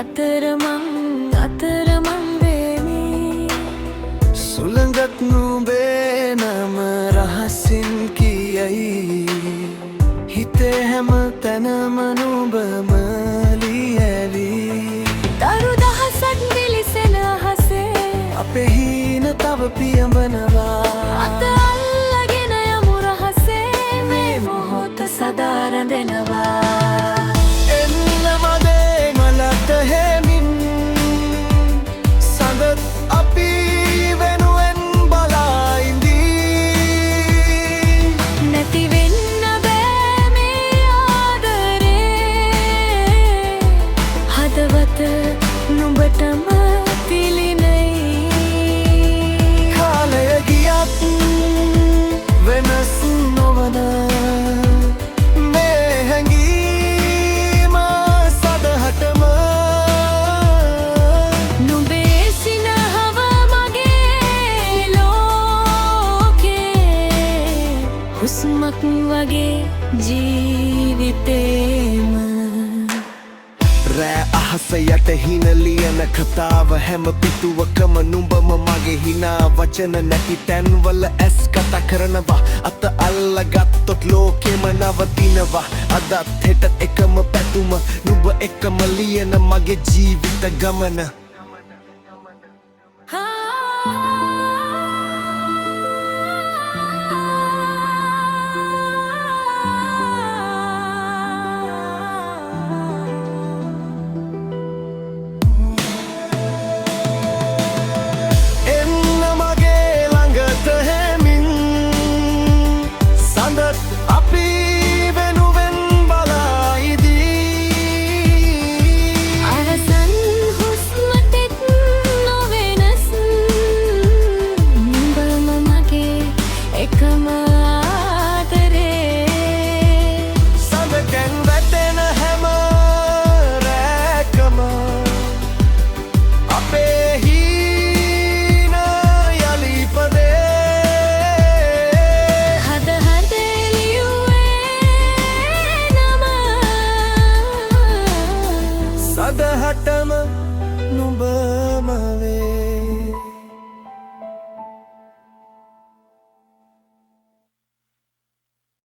අතරමං වෙමි සුළඟක් නුඹේ නම රහසින් කියයි හිතේ හැම තැනම නුඹම ලියැවි දරු දහසක් විලිසෙන අහසේ අපේ හීන තව පියඹනවා අත අල්ලගෙන යමු රහසේ මේ මොහොත සදා රැඳෙනවා නුඹටම පිළිනයි කාලය ගියත් වෙනස් නොවන මේ හැඟීම සදහටම නුඹේ සිනහව මගේ ලෝකේ හුස්මක් වගේ ජීවිතේම රෑ අහස යට හින ලියන කතාව හැම පිටුවකම නුඹම මගේ හිනා වචන නැති තැන්වල ඇස් කතා කරනවා අත අල්ලගත්තොත් ලෝකෙම නවතිනවා අදත් හෙටත් එකම පැතුම නුඹ එකම ලියන මගේ ජීවිත ගමන සදහටම නුඹ